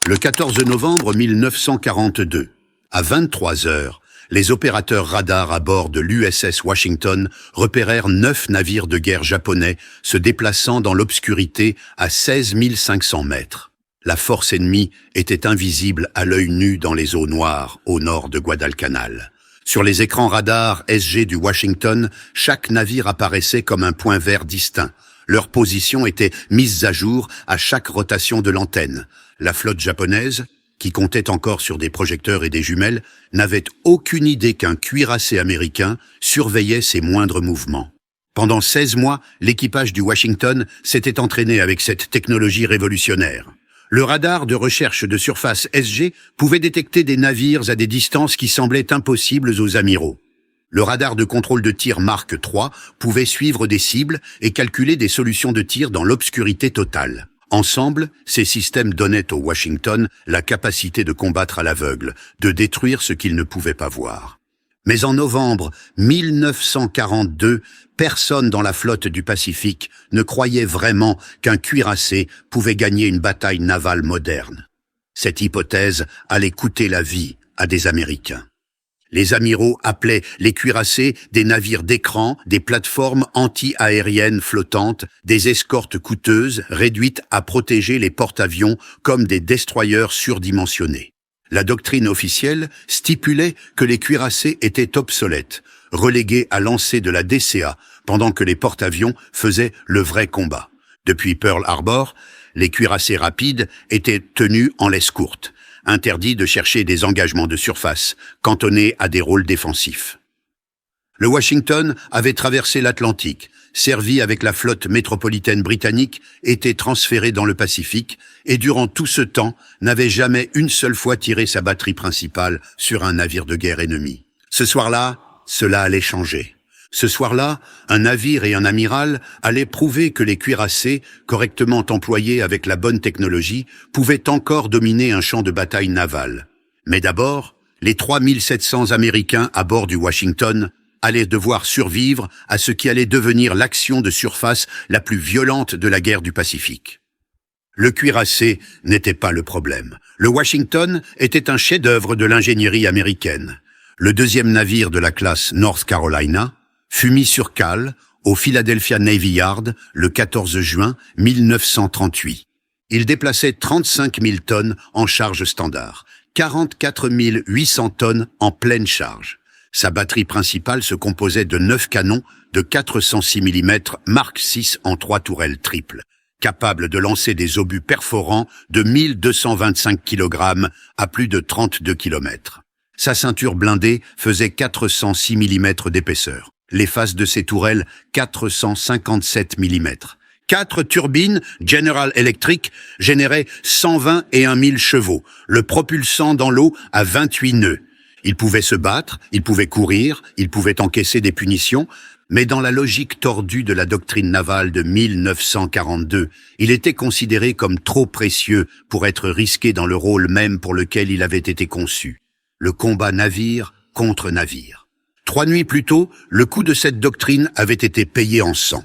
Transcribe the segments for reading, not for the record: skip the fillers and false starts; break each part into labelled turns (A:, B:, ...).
A: Le 14 novembre 1942, à 23 heures, les opérateurs radars à bord de l'USS Washington repérèrent 9 navires de guerre japonais se déplaçant dans l'obscurité à 16 500 mètres. La force ennemie était invisible à l'œil nu dans les eaux noires au nord de Guadalcanal. Sur les écrans radars SG du Washington, chaque navire apparaissait comme un point vert distinct. Leur position était mise à jour à chaque rotation de l'antenne. La flotte japonaise, qui comptait encore sur des projecteurs et des jumelles, n'avait aucune idée qu'un cuirassé américain surveillait ses moindres mouvements. Pendant 16 mois, l'équipage du Washington s'était entraîné avec cette technologie révolutionnaire. Le radar de recherche de surface SG pouvait détecter des navires à des distances qui semblaient impossibles aux amiraux. Le radar de contrôle de tir Mark III pouvait suivre des cibles et calculer des solutions de tir dans l'obscurité totale. Ensemble, ces systèmes donnaient au Washington la capacité de combattre à l'aveugle, de détruire ce qu'il ne pouvait pas voir. Mais en novembre 1942, personne dans la flotte du Pacifique ne croyait vraiment qu'un cuirassé pouvait gagner une bataille navale moderne. Cette hypothèse allait coûter la vie à des Américains. Les amiraux appelaient les cuirassés des navires d'écran, des plateformes anti-aériennes flottantes, des escortes coûteuses réduites à protéger les porte-avions comme des destroyers surdimensionnés. La doctrine officielle stipulait que les cuirassés étaient obsolètes, relégués à lancer de la DCA, pendant que les porte-avions faisaient le vrai combat. Depuis Pearl Harbor, les cuirassés rapides étaient tenus en laisse courte. Interdit de chercher des engagements de surface, cantonnés à des rôles défensifs. Le Washington avait traversé l'Atlantique, servi avec la flotte métropolitaine britannique, était transféré dans le Pacifique et durant tout ce temps n'avait jamais une seule fois tiré sa batterie principale sur un navire de guerre ennemi. Ce soir-là, cela allait changer. Ce soir-là, un navire et un amiral allaient prouver que les cuirassés, correctement employés avec la bonne technologie, pouvaient encore dominer un champ de bataille naval. Mais d'abord, les 3700 Américains à bord du Washington allaient devoir survivre à ce qui allait devenir l'action de surface la plus violente de la guerre du Pacifique. Le cuirassé n'était pas le problème. Le Washington était un chef-d'œuvre de l'ingénierie américaine. Le deuxième navire de la classe North Carolina fut mis sur cale au Philadelphia Navy Yard le 14 juin 1938. Il déplaçait 35 000 tonnes en charge standard, 44 800 tonnes en pleine charge. Sa batterie principale se composait de 9 canons de 406 mm Mark VI en 3 tourelles triples, capables de lancer des obus perforants de 1225 kg à plus de 32 km. Sa ceinture blindée faisait 406 mm d'épaisseur. Les faces de ces tourelles, 457 mm. 4 turbines General Electric généraient 121 000 chevaux, le propulsant dans l'eau à 28 nœuds. Il pouvait se battre, il pouvait courir, il pouvait encaisser des punitions, mais dans la logique tordue de la doctrine navale de 1942, il était considéré comme trop précieux pour être risqué dans le rôle même pour lequel il avait été conçu. Le combat navire contre navire. 3 nuits plus tôt, le coût de cette doctrine avait été payé en sang.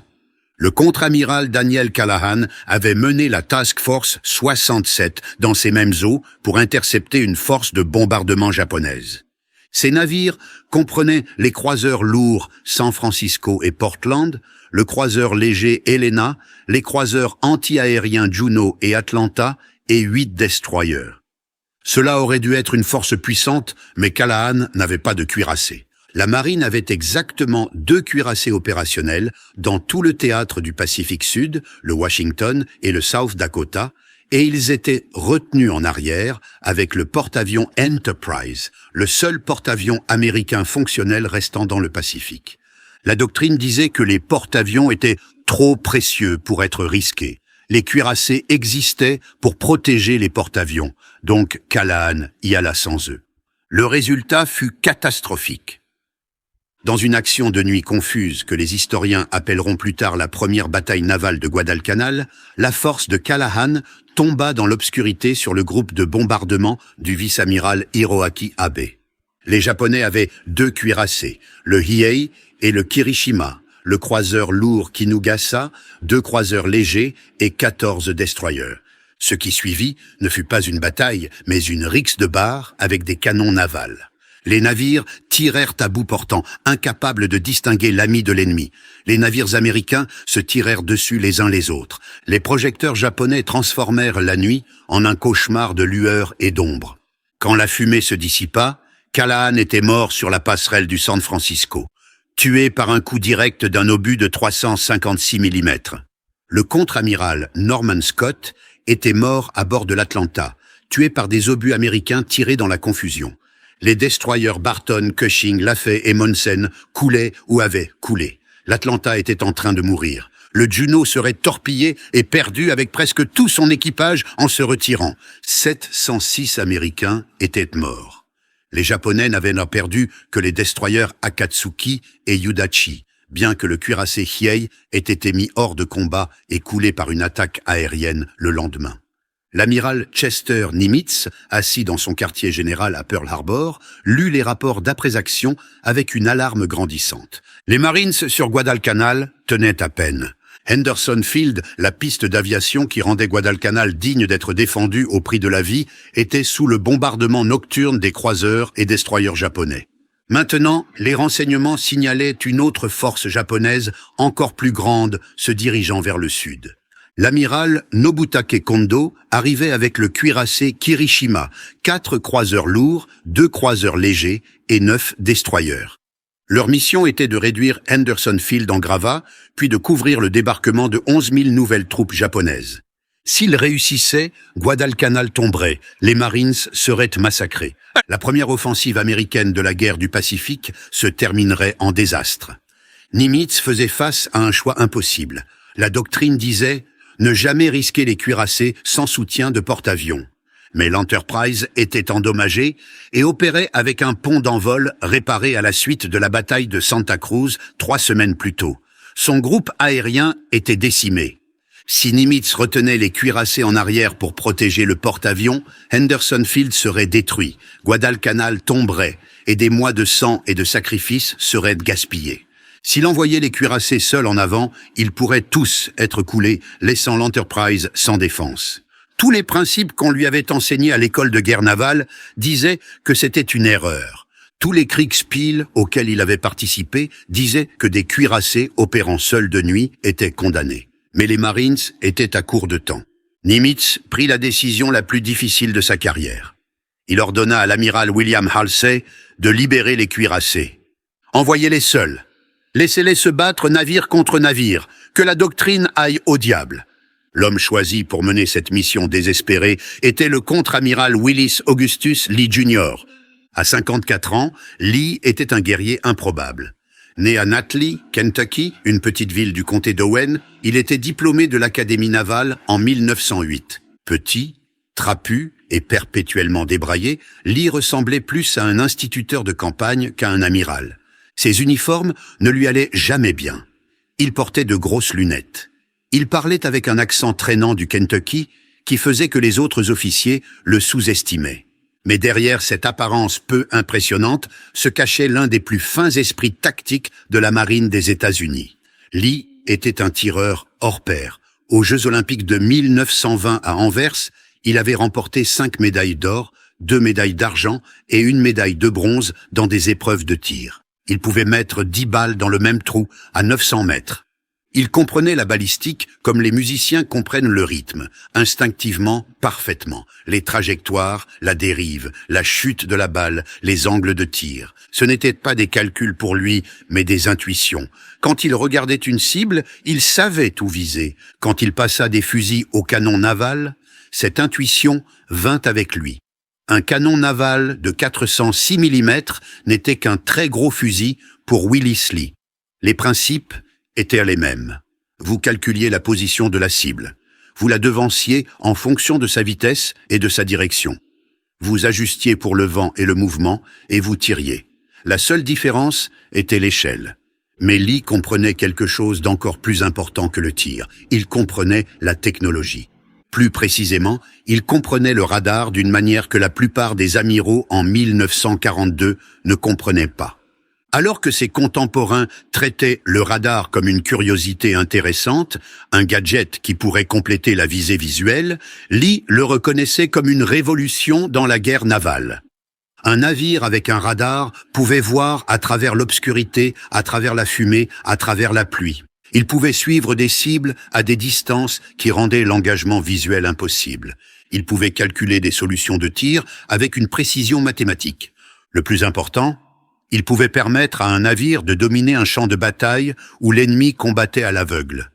A: Le contre-amiral Daniel Callahan avait mené la Task Force 67 dans ces mêmes eaux pour intercepter une force de bombardement japonaise. Ces navires comprenaient les croiseurs lourds San Francisco et Portland, le croiseur léger Helena, les croiseurs anti-aériens Juno et Atlanta et 8 destroyers. Cela aurait dû être une force puissante, mais Callahan n'avait pas de cuirassé. La marine avait exactement 2 cuirassés opérationnels dans tout le théâtre du Pacifique Sud, le Washington et le South Dakota, et ils étaient retenus en arrière avec le porte-avions Enterprise, le seul porte-avions américain fonctionnel restant dans le Pacifique. La doctrine disait que les porte-avions étaient trop précieux pour être risqués. Les cuirassés existaient pour protéger les porte-avions, donc Callahan y alla sans eux. Le résultat fut catastrophique. Dans une action de nuit confuse que les historiens appelleront plus tard la première bataille navale de Guadalcanal, la force de Callahan tomba dans l'obscurité sur le groupe de bombardement du vice-amiral Hiroaki Abe. Les Japonais avaient 2 cuirassés, le Hiei et le Kirishima, le croiseur lourd Kinugasa, 2 croiseurs légers et 14 destroyers. Ce qui suivit ne fut pas une bataille, mais une rixe de barre avec des canons navals. Les navires tirèrent à bout portant, incapables de distinguer l'ami de l'ennemi. Les navires américains se tirèrent dessus les uns les autres. Les projecteurs japonais transformèrent la nuit en un cauchemar de lueurs et d'ombres. Quand la fumée se dissipa, Callahan était mort sur la passerelle du San Francisco, tué par un coup direct d'un obus de 356 mm. Le contre-amiral Norman Scott était mort à bord de l'Atlanta, tué par des obus américains tirés dans la confusion. Les destroyers Barton, Cushing, Lafay et Monsen coulaient ou avaient coulé. L'Atlanta était en train de mourir. Le Juno serait torpillé et perdu avec presque tout son équipage en se retirant. 706 Américains étaient morts. Les Japonais n'avaient perdu que les destroyers Akatsuki et Yudachi, bien que le cuirassé Hiei ait été mis hors de combat et coulé par une attaque aérienne le lendemain. L'amiral Chester Nimitz, assis dans son quartier général à Pearl Harbor, lut les rapports d'après-action avec une alarme grandissante. Les Marines sur Guadalcanal tenaient à peine. Henderson Field, la piste d'aviation qui rendait Guadalcanal digne d'être défendue au prix de la vie, était sous le bombardement nocturne des croiseurs et destroyers japonais. Maintenant, les renseignements signalaient une autre force japonaise, encore plus grande, se dirigeant vers le sud. L'amiral Nobutake Kondo arrivait avec le cuirassé Kirishima, 4 croiseurs lourds, 2 croiseurs légers et 9 destroyers. Leur mission était de réduire Henderson Field en gravats, puis de couvrir le débarquement de 11 000 nouvelles troupes japonaises. S'ils réussissaient, Guadalcanal tomberait, les Marines seraient massacrés. La première offensive américaine de la guerre du Pacifique se terminerait en désastre. Nimitz faisait face à un choix impossible. La doctrine disait « ne jamais risquer les cuirassés sans soutien de porte-avions ». Mais l'Enterprise était endommagée et opérait avec un pont d'envol réparé à la suite de la bataille de Santa Cruz 3 semaines plus tôt. Son groupe aérien était décimé. Si Nimitz retenait les cuirassés en arrière pour protéger le porte-avions, Henderson Field serait détruit, Guadalcanal tomberait et des mois de sang et de sacrifices seraient gaspillés. S'il envoyait les cuirassés seuls en avant, ils pourraient tous être coulés, laissant l'Enterprise sans défense. Tous les principes qu'on lui avait enseignés à l'école de guerre navale disaient que c'était une erreur. Tous les Kriegspiel auxquels il avait participé disaient que des cuirassés opérant seuls de nuit étaient condamnés. Mais les Marines étaient à court de temps. Nimitz prit la décision la plus difficile de sa carrière. Il ordonna à l'amiral William Halsey de libérer les cuirassés. Envoyez-les seuls. Laissez-les se battre navire contre navire. Que la doctrine aille au diable. L'homme choisi pour mener cette mission désespérée était le contre-amiral Willis Augustus Lee Jr. À 54 ans, Lee était un guerrier improbable. Né à Natley, Kentucky, une petite ville du comté d'Owen, il était diplômé de l'Académie navale en 1908. Petit, trapu et perpétuellement débraillé, Lee ressemblait plus à un instituteur de campagne qu'à un amiral. Ses uniformes ne lui allaient jamais bien. Il portait de grosses lunettes. Il parlait avec un accent traînant du Kentucky qui faisait que les autres officiers le sous-estimaient. Mais derrière cette apparence peu impressionnante se cachait l'un des plus fins esprits tactiques de la marine des États-Unis. Lee était un tireur hors pair. Aux Jeux olympiques de 1920 à Anvers, il avait remporté 5 médailles d'or, 2 médailles d'argent et 1 médaille de bronze dans des épreuves de tir. Il pouvait mettre 10 balles dans le même trou à 900 mètres. Il comprenait la balistique comme les musiciens comprennent le rythme, instinctivement, parfaitement, les trajectoires, la dérive, la chute de la balle, les angles de tir. Ce n'étaient pas des calculs pour lui, mais des intuitions. Quand il regardait une cible, il savait où viser. Quand il passa des fusils au canon naval, cette intuition vint avec lui. Un canon naval de 406 mm n'était qu'un très gros fusil pour Willis Lee. Les principes étaient les mêmes. Vous calculiez la position de la cible. Vous la devanciez en fonction de sa vitesse et de sa direction. Vous ajustiez pour le vent et le mouvement et vous tiriez. La seule différence était l'échelle. Mais Lee comprenait quelque chose d'encore plus important que le tir. Il comprenait la technologie. Plus précisément, il comprenait le radar d'une manière que la plupart des amiraux en 1942 ne comprenaient pas. Alors que ses contemporains traitaient le radar comme une curiosité intéressante, un gadget qui pourrait compléter la visée visuelle, Lee le reconnaissait comme une révolution dans la guerre navale. Un navire avec un radar pouvait voir à travers l'obscurité, à travers la fumée, à travers la pluie. Il pouvait suivre des cibles à des distances qui rendaient l'engagement visuel impossible. Il pouvait calculer des solutions de tir avec une précision mathématique. Le plus important, il pouvait permettre à un navire de dominer un champ de bataille où l'ennemi combattait à l'aveugle.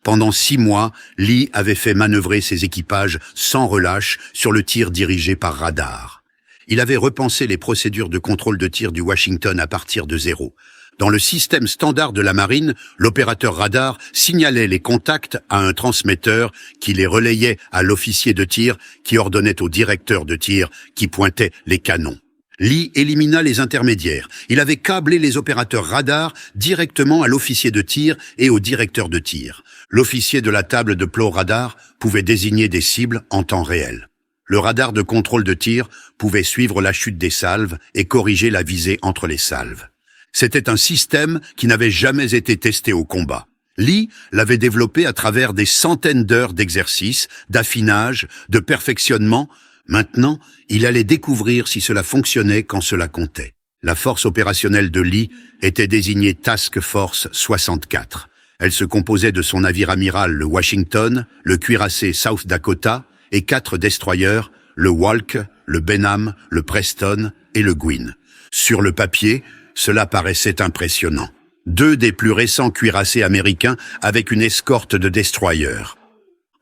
A: Pendant 6 mois, Lee avait fait manœuvrer ses équipages sans relâche sur le tir dirigé par radar. Il avait repensé les procédures de contrôle de tir du Washington à partir de zéro. Dans le système standard de la marine, l'opérateur radar signalait les contacts à un transmetteur qui les relayait à l'officier de tir qui ordonnait au directeur de tir qui pointait les canons. Lee élimina les intermédiaires. Il avait câblé les opérateurs radar directement à l'officier de tir et au directeur de tir. L'officier de la table de plots radar pouvait désigner des cibles en temps réel. Le radar de contrôle de tir pouvait suivre la chute des salves et corriger la visée entre les salves. C'était un système qui n'avait jamais été testé au combat. Lee l'avait développé à travers des centaines d'heures d'exercice, d'affinage, de perfectionnement. Maintenant, il allait découvrir si cela fonctionnait quand cela comptait. La force opérationnelle de Lee était désignée Task Force 64. Elle se composait de son navire amiral, le Washington, le cuirassé South Dakota et 4 destroyers, le Walk, le Benham, le Preston et le Gwin. Sur le papier, cela paraissait impressionnant. 2 des plus récents cuirassés américains avec une escorte de destroyers.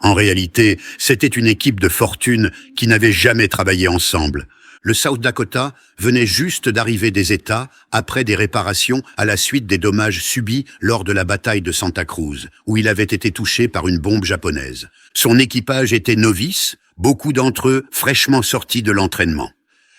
A: En réalité, c'était une équipe de fortune qui n'avait jamais travaillé ensemble. Le South Dakota venait juste d'arriver des États après des réparations à la suite des dommages subis lors de la bataille de Santa Cruz, où il avait été touché par une bombe japonaise. Son équipage était novice, beaucoup d'entre eux fraîchement sortis de l'entraînement.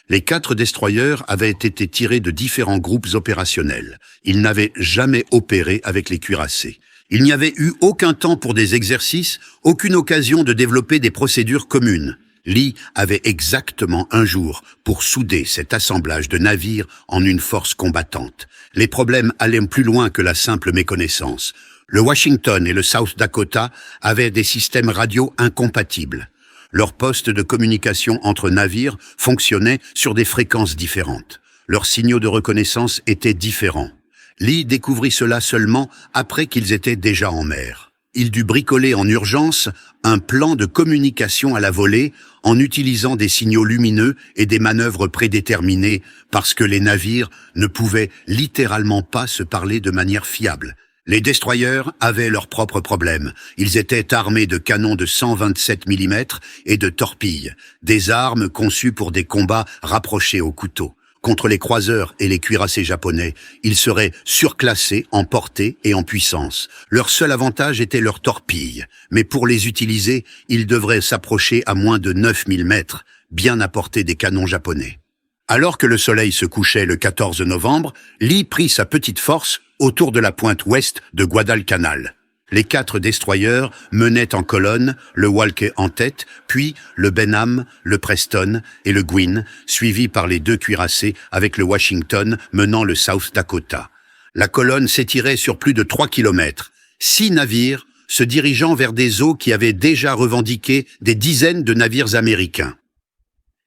A: Les 4 destroyers avaient été tirés de différents groupes opérationnels. Ils n'avaient jamais opéré avec les cuirassés. Il n'y avait eu aucun temps pour des exercices, aucune occasion de développer des procédures communes. Lee avait exactement 1 jour pour souder cet assemblage de navires en une force combattante. Les problèmes allaient plus loin que la simple méconnaissance. Le Washington et le South Dakota avaient des systèmes radio incompatibles. Leurs postes de communication entre navires fonctionnaient sur des fréquences différentes. Leurs signaux de reconnaissance étaient différents. Lee découvrit cela seulement après qu'ils étaient déjà en mer. Il dut bricoler en urgence un plan de communication à la volée en utilisant des signaux lumineux et des manœuvres prédéterminées parce que les navires ne pouvaient littéralement pas se parler de manière fiable. Les destroyers avaient leurs propres problèmes. Ils étaient armés de canons de 127 mm et de torpilles, des armes conçues pour des combats rapprochés au couteau. Contre les croiseurs et les cuirassés japonais, ils seraient surclassés en portée et en puissance. Leur seul avantage était leurs torpilles, mais pour les utiliser, ils devraient s'approcher à moins de 9000 mètres, bien à portée des canons japonais. Alors que le soleil se couchait le 14 novembre, Lee prit sa petite force autour de la pointe ouest de Guadalcanal. Les 4 destroyers menaient en colonne, le Walker en tête, puis le Benham, le Preston et le Gwin, suivis par les 2 cuirassés avec le Washington menant le South Dakota. La colonne s'étirait sur plus de 3 kilomètres. 6 navires se dirigeant vers des eaux qui avaient déjà revendiqué des dizaines de navires américains.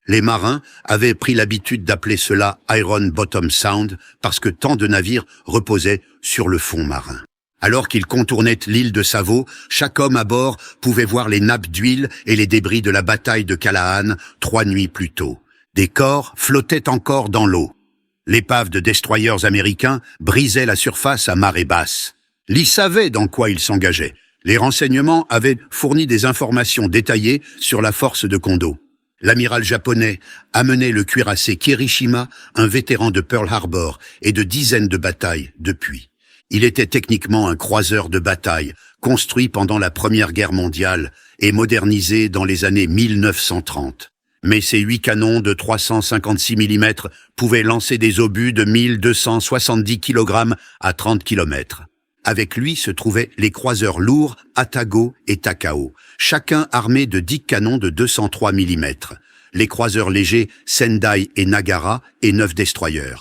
A: Les marins avaient pris l'habitude d'appeler cela Iron Bottom Sound parce que tant de navires reposaient sur le fond marin. Alors qu'ils contournaient l'île de Savo, chaque homme à bord pouvait voir les nappes d'huile et les débris de la bataille de Callahan 3 nuits plus tôt. Des corps flottaient encore dans l'eau. L'épave de destroyers américains brisait la surface à marée basse. Lee savait dans quoi il s'engageait. Les renseignements avaient fourni des informations détaillées sur la force de Kondo. L'amiral japonais amenait le cuirassé Kirishima, un vétéran de Pearl Harbor et de dizaines de batailles depuis. Il était techniquement un croiseur de bataille, construit pendant la Première Guerre mondiale et modernisé dans les années 1930. Mais ses 8 canons de 356 mm pouvaient lancer des obus de 1270 kg à 30 km. Avec lui se trouvaient les croiseurs lourds Atago et Takao, chacun armé de 10 canons de 203 mm. Les croiseurs légers Sendai et Nagara et 9 destroyers.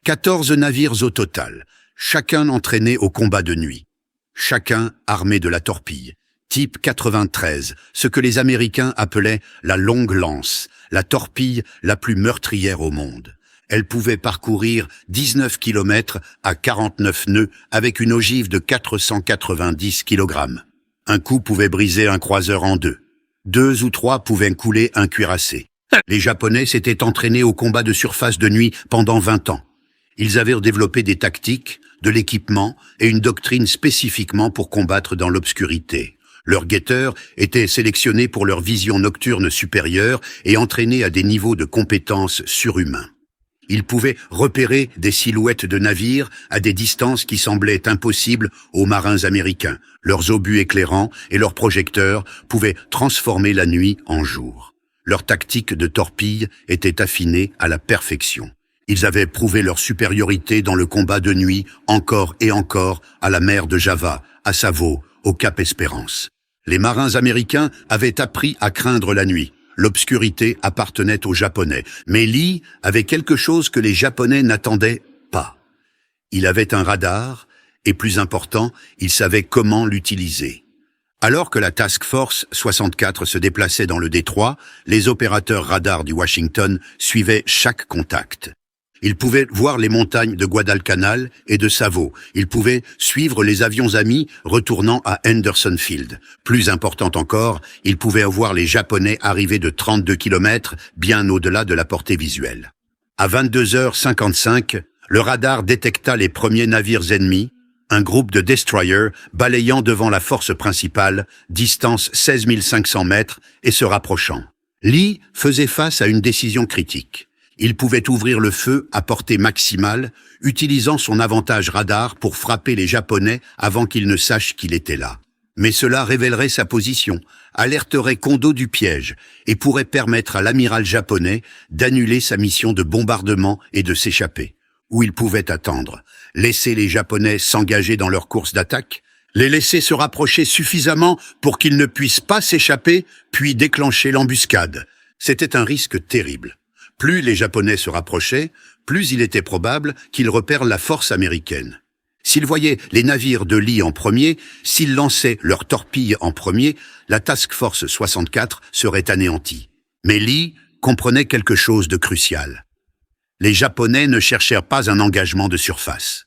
A: 14 navires au total, chacun entraîné au combat de nuit. Chacun armé de la torpille, type 93, ce que les Américains appelaient la longue lance, la torpille la plus meurtrière au monde. Elle pouvait parcourir 19 km à 49 nœuds avec une ogive de 490 kg. Un coup pouvait briser un croiseur en deux. 2 ou 3 pouvaient couler un cuirassé. Les Japonais s'étaient entraînés au combat de surface de nuit pendant 20 ans. Ils avaient développé des tactiques, de l'équipement et une doctrine spécifiquement pour combattre dans l'obscurité. Leurs guetteurs étaient sélectionnés pour leur vision nocturne supérieure et entraînés à des niveaux de compétences surhumains. Ils pouvaient repérer des silhouettes de navires à des distances qui semblaient impossibles aux marins américains. Leurs obus éclairants et leurs projecteurs pouvaient transformer la nuit en jour. Leur tactique de torpille était affinée à la perfection. Ils avaient prouvé leur supériorité dans le combat de nuit encore et encore à la mer de Java, à Savo, au Cap Espérance. Les marins américains avaient appris à craindre la nuit. L'obscurité appartenait aux Japonais, mais Lee avait quelque chose que les Japonais n'attendaient pas. Il avait un radar, et plus important, il savait comment l'utiliser. Alors que la Task Force 64 se déplaçait dans le détroit, les opérateurs radars du Washington suivaient chaque contact. Ils pouvaient voir les montagnes de Guadalcanal et de Savo. Ils pouvaient suivre les avions amis retournant à Henderson Field. Plus important encore, ils pouvaient voir les Japonais arriver de 32 km, bien au-delà de la portée visuelle. À 22h55, le radar détecta les premiers navires ennemis, un groupe de destroyers balayant devant la force principale, distance 16 500 mètres, et se rapprochant. Lee faisait face à une décision critique. Il pouvait ouvrir le feu à portée maximale, utilisant son avantage radar pour frapper les Japonais avant qu'ils ne sachent qu'il était là. Mais cela révélerait sa position, alerterait Kondo du piège et pourrait permettre à l'amiral japonais d'annuler sa mission de bombardement et de s'échapper. Où il pouvait attendre, laisser les Japonais s'engager dans leur course d'attaque, les laisser se rapprocher suffisamment pour qu'ils ne puissent pas s'échapper, puis déclencher l'embuscade. C'était un risque terrible. Plus les Japonais se rapprochaient, plus il était probable qu'ils repèrent la force américaine. S'ils voyaient les navires de Lee en premier, s'ils lançaient leurs torpilles en premier, la Task Force 64 serait anéantie. Mais Lee comprenait quelque chose de crucial. Les Japonais ne cherchèrent pas un engagement de surface.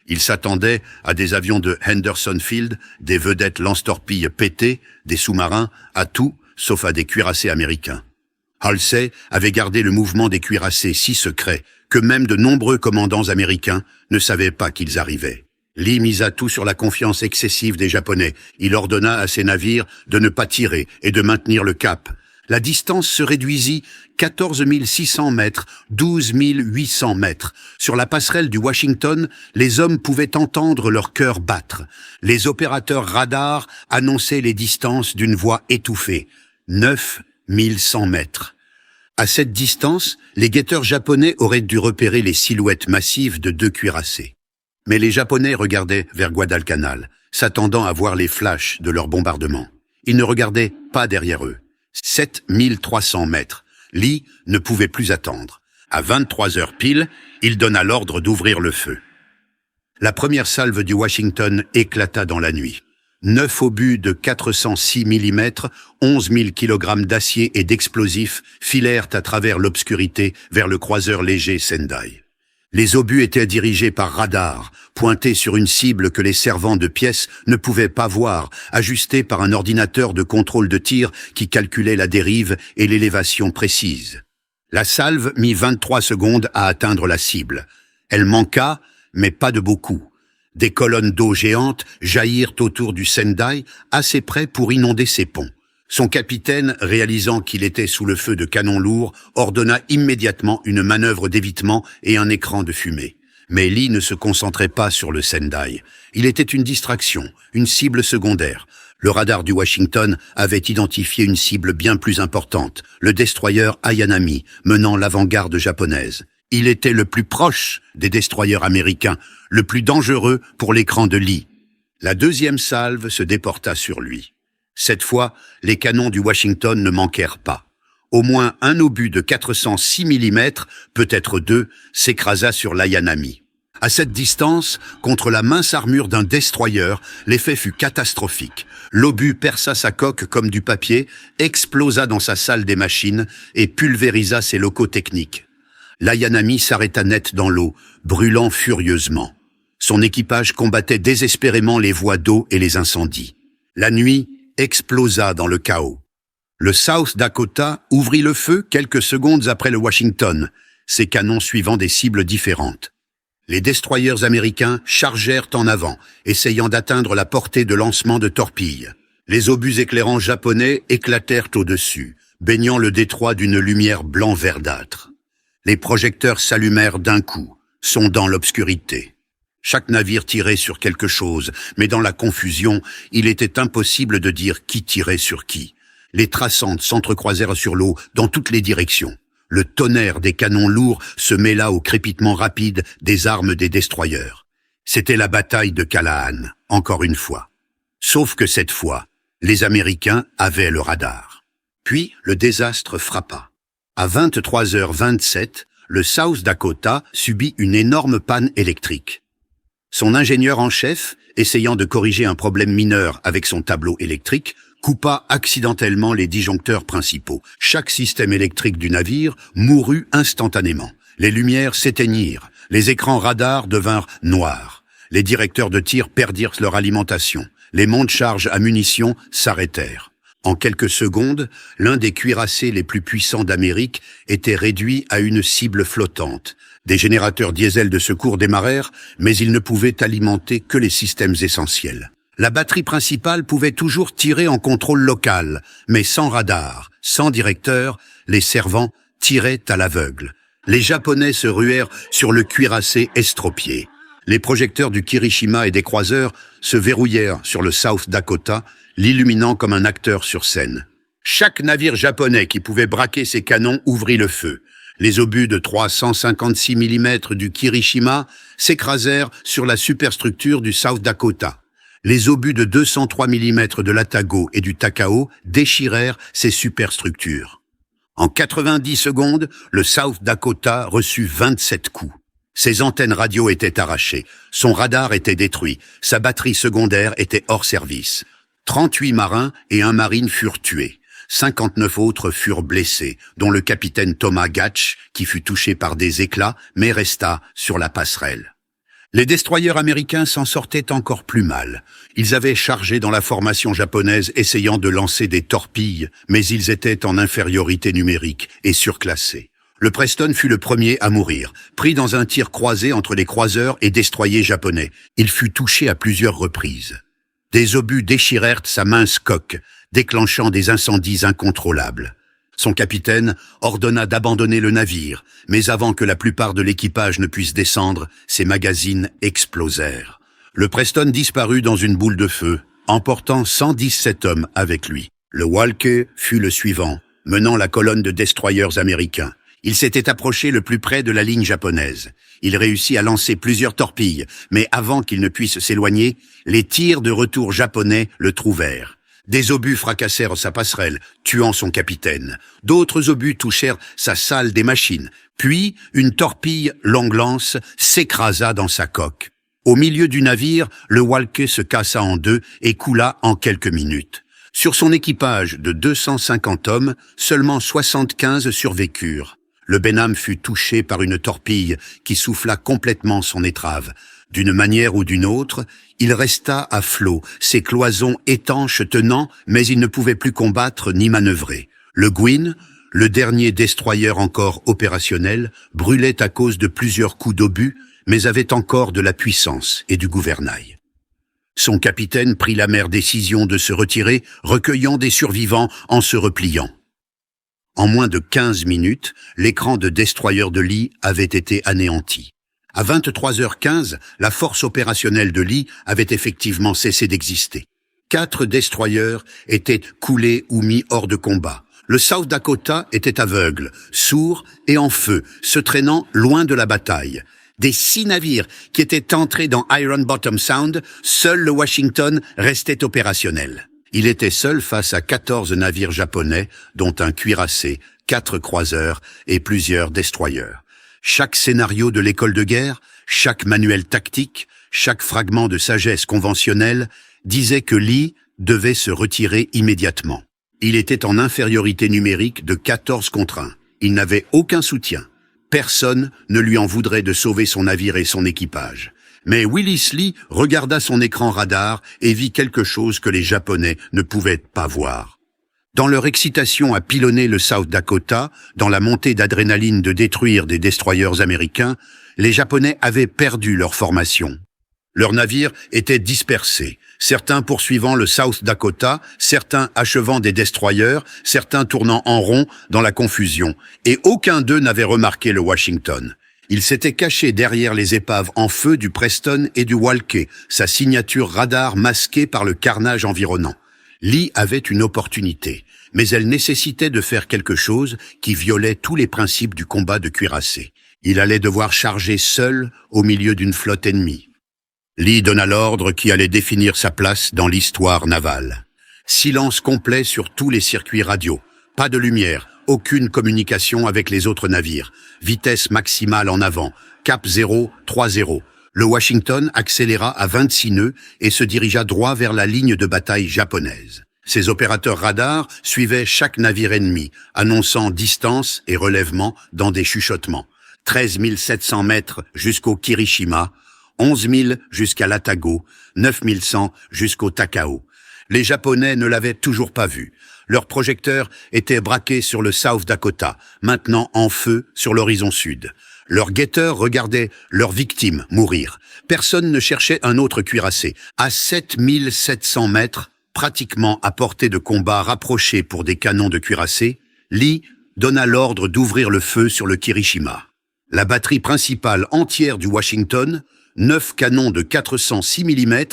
A: Ils s'attendaient à des avions de Henderson Field, des vedettes lance-torpilles pétées, des sous-marins, à tout, sauf à des cuirassés américains. Halsey avait gardé le mouvement des cuirassés si secret que même de nombreux commandants américains ne savaient pas qu'ils arrivaient. Lee misa tout sur la confiance excessive des Japonais. Il ordonna à ses navires de ne pas tirer et de maintenir le cap. La distance se réduisit 14 600 mètres, 12 800 mètres. Sur la passerelle du Washington, les hommes pouvaient entendre leur cœur battre. Les opérateurs radars annonçaient les distances d'une voix étouffée. 9 1100 mètres. À cette distance, les guetteurs japonais auraient dû repérer les silhouettes massives de 2 cuirassés. Mais les Japonais regardaient vers Guadalcanal, s'attendant à voir les flashs de leur bombardement. Ils ne regardaient pas derrière eux. 7 300 mètres. Lee ne pouvait plus attendre. À 23 heures pile, il donna l'ordre d'ouvrir le feu. La première salve du Washington éclata dans la nuit. 9 obus de 406 mm, 11 000 kg d'acier et d'explosifs filèrent à travers l'obscurité vers le croiseur léger Sendai. Les obus étaient dirigés par radar, pointés sur une cible que les servants de pièces ne pouvaient pas voir, ajustés par un ordinateur de contrôle de tir qui calculait la dérive et l'élévation précise. La salve mit 23 secondes à atteindre la cible. Elle manqua, mais pas de beaucoup. Des colonnes d'eau géantes jaillirent autour du Sendai, assez près pour inonder ses ponts. Son capitaine, réalisant qu'il était sous le feu de canons lourds, ordonna immédiatement une manœuvre d'évitement et un écran de fumée. Mais Lee ne se concentrait pas sur le Sendai. Il était une distraction, une cible secondaire. Le radar du Washington avait identifié une cible bien plus importante, le destroyer Ayanami, menant l'avant-garde japonaise. Il était le plus proche des destroyers américains, le plus dangereux pour l'écran de Lee. La deuxième salve se déporta sur lui. Cette fois, les canons du Washington ne manquèrent pas. Au moins un obus de 406 mm, peut-être deux, s'écrasa sur l'Ayanami. À cette distance, contre la mince armure d'un destroyer, l'effet fut catastrophique. L'obus perça sa coque comme du papier, explosa dans sa salle des machines et pulvérisa ses locaux techniques. L'Ayanami s'arrêta net dans l'eau, brûlant furieusement. Son équipage combattait désespérément les voies d'eau et les incendies. La nuit explosa dans le chaos. Le South Dakota ouvrit le feu quelques secondes après le Washington, ses canons suivant des cibles différentes. Les destroyers américains chargèrent en avant, essayant d'atteindre la portée de lancement de torpilles. Les obus éclairants japonais éclatèrent au-dessus, baignant le détroit d'une lumière blanc-verdâtre. Les projecteurs s'allumèrent d'un coup, sondant l'obscurité. Chaque navire tirait sur quelque chose, mais dans la confusion, il était impossible de dire qui tirait sur qui. Les traçantes s'entrecroisèrent sur l'eau dans toutes les directions. Le tonnerre des canons lourds se mêla au crépitement rapide des armes des destroyers. C'était la bataille de Callahan, encore une fois. Sauf que cette fois, les Américains avaient le radar. Puis, le désastre frappa. À 23h27, le South Dakota subit une énorme panne électrique. Son ingénieur en chef, essayant de corriger un problème mineur avec son tableau électrique, coupa accidentellement les disjoncteurs principaux. Chaque système électrique du navire mourut instantanément. Les lumières s'éteignirent, les écrans radars devinrent noirs. Les directeurs de tir perdirent leur alimentation. Les monte-charges à munitions s'arrêtèrent. En quelques secondes, l'un des cuirassés les plus puissants d'Amérique était réduit à une cible flottante. Des générateurs diesel de secours démarrèrent, mais ils ne pouvaient alimenter que les systèmes essentiels. La batterie principale pouvait toujours tirer en contrôle local, mais sans radar, sans directeur, les servants tiraient à l'aveugle. Les Japonais se ruèrent sur le cuirassé estropié. Les projecteurs du Kirishima et des croiseurs se verrouillèrent sur le South Dakota, l'illuminant comme un acteur sur scène. Chaque navire japonais qui pouvait braquer ses canons ouvrit le feu. Les obus de 356 mm du Kirishima s'écrasèrent sur la superstructure du South Dakota. Les obus de 203 mm de l'Atago et du Takao déchirèrent ces superstructures. En 90 secondes, le South Dakota reçut 27 coups. Ses antennes radio étaient arrachées, son radar était détruit, sa batterie secondaire était hors service. 38 marins et un marine furent tués. 59 autres furent blessés, dont le capitaine Thomas Gatch, qui fut touché par des éclats, mais resta sur la passerelle. Les destroyers américains s'en sortaient encore plus mal. Ils avaient chargé dans la formation japonaise essayant de lancer des torpilles, mais ils étaient en infériorité numérique et surclassés. Le Preston fut le premier à mourir, pris dans un tir croisé entre les croiseurs et destroyers japonais. Il fut touché à plusieurs reprises. Des obus déchirèrent sa mince coque, déclenchant des incendies incontrôlables. Son capitaine ordonna d'abandonner le navire, mais avant que la plupart de l'équipage ne puisse descendre, ses magazines explosèrent. Le Preston disparut dans une boule de feu, emportant 117 hommes avec lui. Le Walker fut le suivant, menant la colonne de destroyers américains. Il s'était approché le plus près de la ligne japonaise. Il réussit à lancer plusieurs torpilles, mais avant qu'il ne puisse s'éloigner, les tirs de retour japonais le trouvèrent. Des obus fracassèrent sa passerelle, tuant son capitaine. D'autres obus touchèrent sa salle des machines. Puis, une torpille longue lance s'écrasa dans sa coque. Au milieu du navire, le Walker se cassa en deux et coula en quelques minutes. Sur son équipage de 250 hommes, seulement 75 survécurent. Le Benham fut touché par une torpille qui souffla complètement son étrave. D'une manière ou d'une autre, il resta à flot, ses cloisons étanches tenant, mais il ne pouvait plus combattre ni manœuvrer. Le Gwin, le dernier destroyer encore opérationnel, brûlait à cause de plusieurs coups d'obus, mais avait encore de la puissance et du gouvernail. Son capitaine prit l'amère décision de se retirer, recueillant des survivants en se repliant. En moins de 15 minutes, l'écran de destroyer de Lee avait été anéanti. À 23h15, la force opérationnelle de Lee avait effectivement cessé d'exister. 4 destroyers étaient coulés ou mis hors de combat. Le South Dakota était aveugle, sourd et en feu, se traînant loin de la bataille. Des 6 navires qui étaient entrés dans Iron Bottom Sound, seul le Washington restait opérationnel. Il était seul face à 14 navires japonais, dont un cuirassé, 4 croiseurs et plusieurs destroyers. Chaque scénario de l'école de guerre, chaque manuel tactique, chaque fragment de sagesse conventionnelle disait que Lee devait se retirer immédiatement. Il était en infériorité numérique de 14 contre 1. Il n'avait aucun soutien. Personne ne lui en voudrait de sauver son navire et son équipage. Mais Willis Lee regarda son écran radar et vit quelque chose que les Japonais ne pouvaient pas voir. Dans leur excitation à pilonner le South Dakota, dans la montée d'adrénaline de détruire des destroyers américains, les Japonais avaient perdu leur formation. Leurs navires étaient dispersés, certains poursuivant le South Dakota, certains achevant des destroyers, certains tournant en rond dans la confusion, et aucun d'eux n'avait remarqué le Washington. Il s'était caché derrière les épaves en feu du Preston et du Walker, sa signature radar masquée par le carnage environnant. Lee avait une opportunité, mais elle nécessitait de faire quelque chose qui violait tous les principes du combat de cuirassés. Il allait devoir charger seul au milieu d'une flotte ennemie. Lee donna l'ordre qui allait définir sa place dans l'histoire navale. Silence complet sur tous les circuits radio. Pas de lumière, aucune communication avec les autres navires. Vitesse maximale en avant, cap 030. Le Washington accéléra à 26 nœuds et se dirigea droit vers la ligne de bataille japonaise. Ses opérateurs radars suivaient chaque navire ennemi, annonçant distance et relèvement dans des chuchotements. 13 700 mètres jusqu'au Kirishima, 11 000 jusqu'à l'Atago, 9 100 jusqu'au Takao. Les Japonais ne l'avaient toujours pas vu. Leurs projecteurs étaient braqués sur le South Dakota, maintenant en feu sur l'horizon sud. Leurs guetteurs regardaient leurs victimes mourir. Personne ne cherchait un autre cuirassé. À 7 700 mètres, pratiquement à portée de combat rapprochée pour des canons de cuirassé, Lee donna l'ordre d'ouvrir le feu sur le Kirishima. La batterie principale entière du Washington, 9 canons de 406 mm,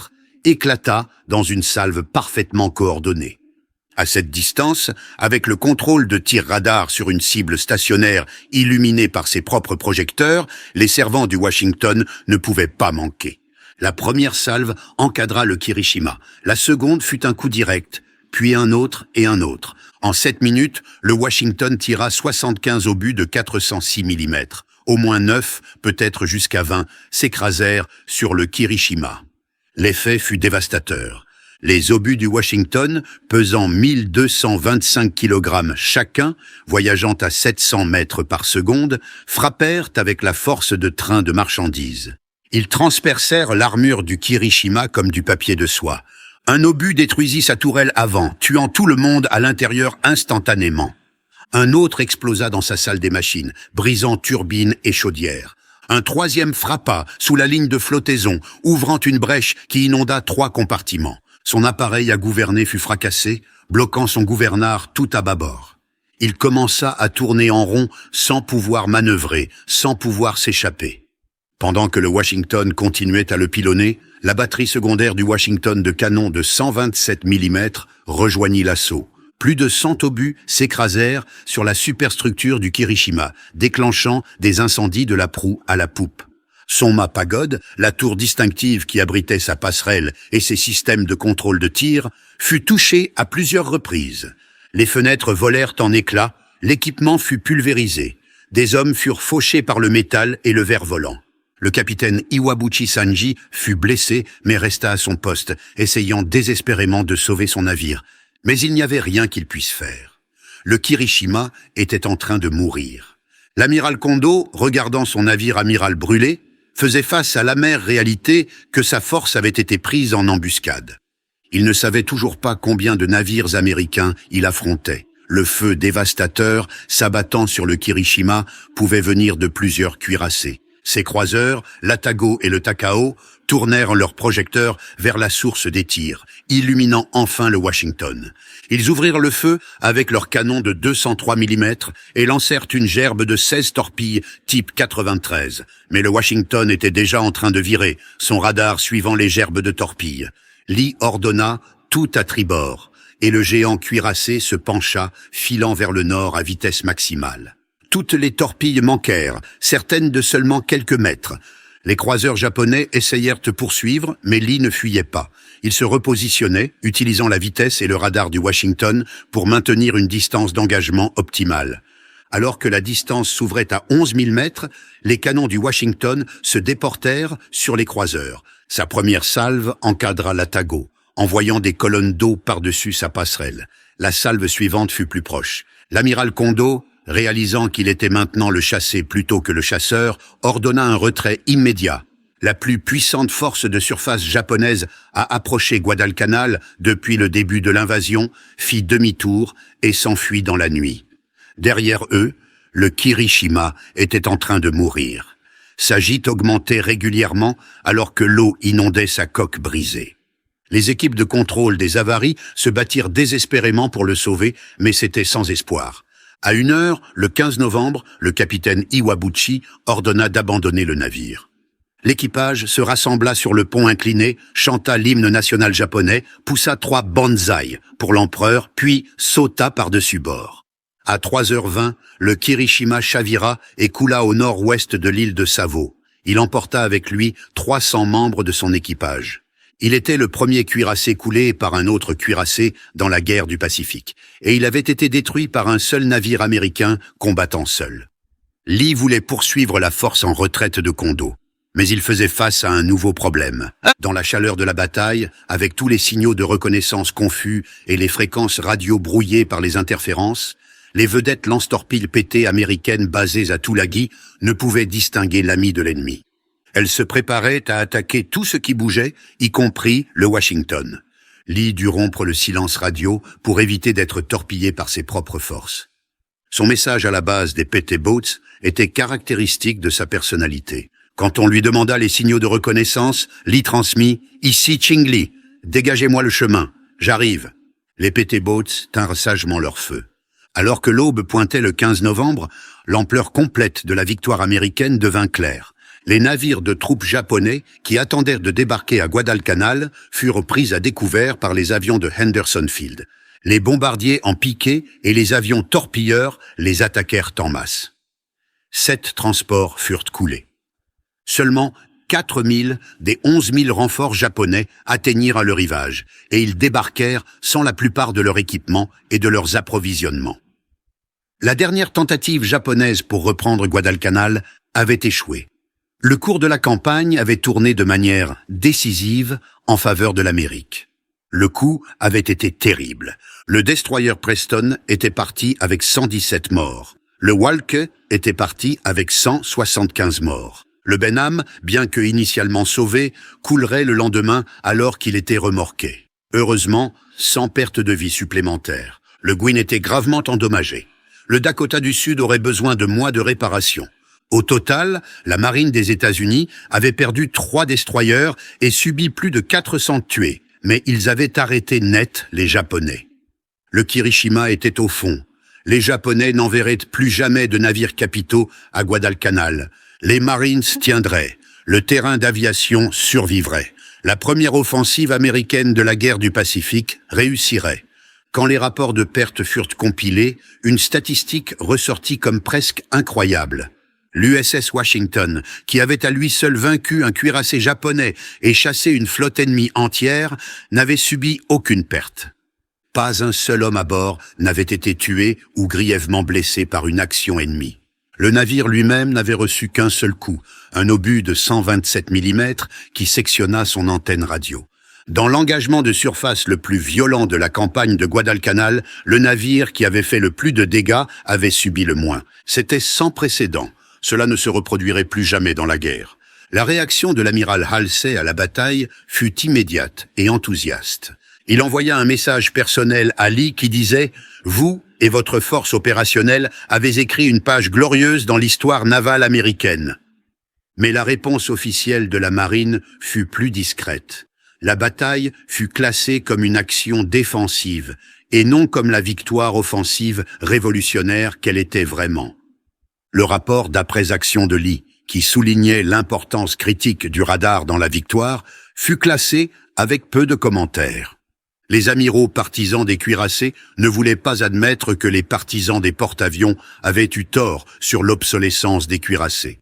A: éclata dans une salve parfaitement coordonnée. À cette distance, avec le contrôle de tir radar sur une cible stationnaire illuminée par ses propres projecteurs, les servants du Washington ne pouvaient pas manquer. La première salve encadra le Kirishima. La seconde fut un coup direct, puis un autre et un autre. En 7 minutes, le Washington tira 75 obus de 406 mm. Au moins 9, peut-être jusqu'à 20, s'écrasèrent sur le Kirishima. L'effet fut dévastateur. Les obus du Washington, pesant 1225 kg chacun, voyageant à 700 mètres par seconde, frappèrent avec la force de trains de marchandises. Ils transpercèrent l'armure du Kirishima comme du papier de soie. Un obus détruisit sa tourelle avant, tuant tout le monde à l'intérieur instantanément. Un autre explosa dans sa salle des machines, brisant turbines et chaudières. Un troisième frappa sous la ligne de flottaison, ouvrant une brèche qui inonda 3 compartiments. Son appareil à gouverner fut fracassé, bloquant son gouvernard tout à bâbord. Il commença à tourner en rond sans pouvoir manœuvrer, sans pouvoir s'échapper. Pendant que le Washington continuait à le pilonner, la batterie secondaire du Washington de canon de 127 mm rejoignit l'assaut. Plus de 100 obus s'écrasèrent sur la superstructure du Kirishima, déclenchant des incendies de la proue à la poupe. Soma Pagode, la tour distinctive qui abritait sa passerelle et ses systèmes de contrôle de tir, fut touchée à plusieurs reprises. Les fenêtres volèrent en éclats, l'équipement fut pulvérisé. Des hommes furent fauchés par le métal et le verre volant. Le capitaine Iwabuchi Sanji fut blessé mais resta à son poste, essayant désespérément de sauver son navire. Mais il n'y avait rien qu'il puisse faire. Le Kirishima était en train de mourir. L'amiral Kondo, regardant son navire amiral brûlé, faisait face à l'amère réalité que sa force avait été prise en embuscade. Il ne savait toujours pas combien de navires américains il affrontait. Le feu dévastateur, s'abattant sur le Kirishima, pouvait venir de plusieurs cuirassés. Ses croiseurs, l'Atago et le Takao, tournèrent leurs projecteurs vers la source des tirs, illuminant enfin le Washington. Ils ouvrirent le feu avec leurs canons de 203 mm et lancèrent une gerbe de 16 torpilles type 93. Mais le Washington était déjà en train de virer, son radar suivant les gerbes de torpilles. Lee ordonna tout à tribord, et le géant cuirassé se pencha, filant vers le nord à vitesse maximale. Toutes les torpilles manquèrent, certaines de seulement quelques mètres. Les croiseurs japonais essayèrent de poursuivre, mais Lee ne fuyait pas. Il se repositionnait, utilisant la vitesse et le radar du Washington pour maintenir une distance d'engagement optimale. Alors que la distance s'ouvrait à 11 000 mètres, les canons du Washington se déportèrent sur les croiseurs. Sa première salve encadra l'Atago, envoyant des colonnes d'eau par-dessus sa passerelle. La salve suivante fut plus proche. L'amiral Kondo, réalisant qu'il était maintenant le chassé plutôt que le chasseur, ordonna un retrait immédiat. La plus puissante force de surface japonaise à approcher Guadalcanal depuis le début de l'invasion fit demi-tour et s'enfuit dans la nuit. Derrière eux, le Kirishima était en train de mourir. Sa gîte augmentait régulièrement alors que l'eau inondait sa coque brisée. Les équipes de contrôle des avaries se battirent désespérément pour le sauver, mais c'était sans espoir. À 1 heure, le 15 novembre, le capitaine Iwabuchi ordonna d'abandonner le navire. L'équipage se rassembla sur le pont incliné, chanta l'hymne national japonais, poussa 3 banzai pour l'empereur, puis sauta par-dessus bord. À 3h20, le Kirishima chavira et coula au nord-ouest de l'île de Savo. Il emporta avec lui 300 membres de son équipage. Il était le premier cuirassé coulé par un autre cuirassé dans la guerre du Pacifique, et il avait été détruit par un seul navire américain combattant seul. Lee voulait poursuivre la force en retraite de Kondo, mais il faisait face à un nouveau problème. Dans la chaleur de la bataille, avec tous les signaux de reconnaissance confus et les fréquences radio brouillées par les interférences, les vedettes lance-torpilles pétées américaines basées à Tulagi ne pouvaient distinguer l'ami de l'ennemi. Elles se préparaient à attaquer tout ce qui bougeait, y compris le Washington. Lee dut rompre le silence radio pour éviter d'être torpillé par ses propres forces. Son message à la base des Petty Boats était caractéristique de sa personnalité. Quand on lui demanda les signaux de reconnaissance, Lee transmit « Ici Ching-Li, dégagez-moi le chemin, j'arrive ». Les Petty Boats tinrent sagement leur feu. Alors que l'aube pointait le 15 novembre, l'ampleur complète de la victoire américaine devint claire. Les navires de troupes japonais qui attendaient de débarquer à Guadalcanal furent pris à découvert par les avions de Henderson Field. Les bombardiers en piquaient et les avions torpilleurs les attaquèrent en masse. 7 transports furent coulés. Seulement 4 000 des 11 000 renforts japonais atteignirent le rivage et ils débarquèrent sans la plupart de leur équipement et de leurs approvisionnements. La dernière tentative japonaise pour reprendre Guadalcanal avait échoué. Le cours de la campagne avait tourné de manière décisive en faveur de l'Amérique. Le coup avait été terrible. Le destroyer Preston était parti avec 117 morts. Le Walke était parti avec 175 morts. Le Benham, bien que initialement sauvé, coulerait le lendemain alors qu'il était remorqué. Heureusement, sans perte de vie supplémentaire. Le Gwin était gravement endommagé. Le Dakota du Sud aurait besoin de mois de réparation. Au total, la marine des États-Unis avait perdu 3 destroyers et subi plus de 400 tués, mais ils avaient arrêté net les Japonais. Le Kirishima était au fond. Les Japonais n'enverraient plus jamais de navires capitaux à Guadalcanal. Les Marines tiendraient. Le terrain d'aviation survivrait. La première offensive américaine de la guerre du Pacifique réussirait. Quand les rapports de pertes furent compilés, une statistique ressortit comme presque incroyable. L'USS Washington, qui avait à lui seul vaincu un cuirassé japonais et chassé une flotte ennemie entière, n'avait subi aucune perte. Pas un seul homme à bord n'avait été tué ou grièvement blessé par une action ennemie. Le navire lui-même n'avait reçu qu'un seul coup, un obus de 127 mm qui sectionna son antenne radio. Dans l'engagement de surface le plus violent de la campagne de Guadalcanal, le navire qui avait fait le plus de dégâts avait subi le moins. C'était sans précédent. Cela ne se reproduirait plus jamais dans la guerre. La réaction de l'amiral Halsey à la bataille fut immédiate et enthousiaste. Il envoya un message personnel à Lee qui disait « Vous et votre force opérationnelle avez écrit une page glorieuse dans l'histoire navale américaine. » Mais la réponse officielle de la marine fut plus discrète. La bataille fut classée comme une action défensive et non comme la victoire offensive révolutionnaire qu'elle était vraiment. Le rapport d'après-action de Lee, qui soulignait l'importance critique du radar dans la victoire, fut classé avec peu de commentaires. Les amiraux partisans des cuirassés ne voulaient pas admettre que les partisans des porte-avions avaient eu tort sur l'obsolescence des cuirassés.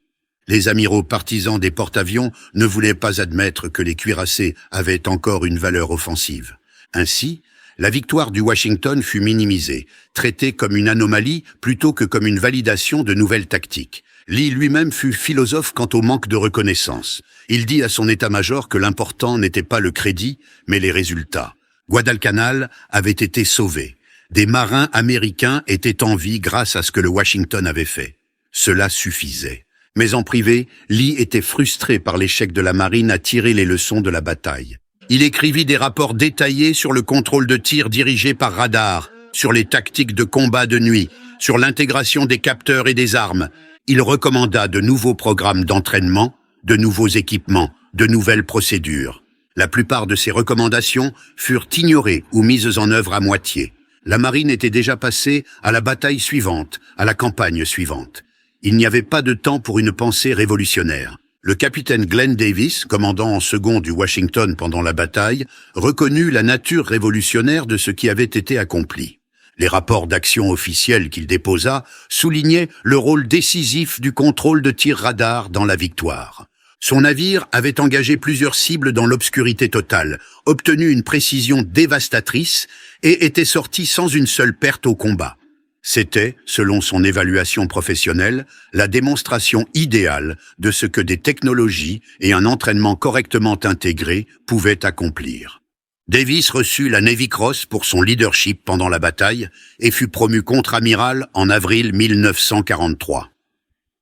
A: Les amiraux partisans des porte-avions ne voulaient pas admettre que les cuirassés avaient encore une valeur offensive. Ainsi, La victoire du Washington fut minimisée, traitée comme une anomalie plutôt que comme une validation de nouvelles tactiques. Lee lui-même fut philosophe quant au manque de reconnaissance. Il dit à son état-major que l'important n'était pas le crédit, mais les résultats. Guadalcanal avait été sauvé. Des marins américains étaient en vie grâce à ce que le Washington avait fait. Cela suffisait. Mais en privé, Lee était frustré par l'échec de la marine à tirer les leçons de la bataille. Il écrivit des rapports détaillés sur le contrôle de tir dirigé par radar, sur les tactiques de combat de nuit, sur l'intégration des capteurs et des armes. Il recommanda de nouveaux programmes d'entraînement, de nouveaux équipements, de nouvelles procédures. La plupart de ces recommandations furent ignorées ou mises en œuvre à moitié. La marine était déjà passée à la bataille suivante, à la campagne suivante. Il n'y avait pas de temps pour une pensée révolutionnaire. Le capitaine Glenn Davis, commandant en second du Washington pendant la bataille, reconnut la nature révolutionnaire de ce qui avait été accompli. Les rapports d'action officiels qu'il déposa soulignaient le rôle décisif du contrôle de tir radar dans la victoire. Son navire avait engagé plusieurs cibles dans l'obscurité totale, obtenu une précision dévastatrice et était sorti sans une seule perte au combat. C'était, selon son évaluation professionnelle, la démonstration idéale de ce que des technologies et un entraînement correctement intégrés pouvaient accomplir. Davis reçut la Navy Cross pour son leadership pendant la bataille et fut promu contre-amiral en avril 1943.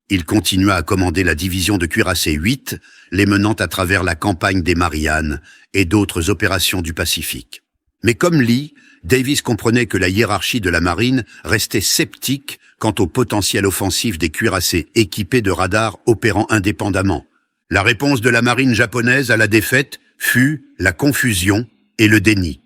A: Il continua à commander la division de cuirassés 8, les menant à travers la campagne des Mariannes et d'autres opérations du Pacifique. Mais comme Lee, Davis comprenait que la hiérarchie de la marine restait sceptique quant au potentiel offensif des cuirassés équipés de radars opérant indépendamment. La réponse de la marine japonaise à la défaite fut la confusion et le déni.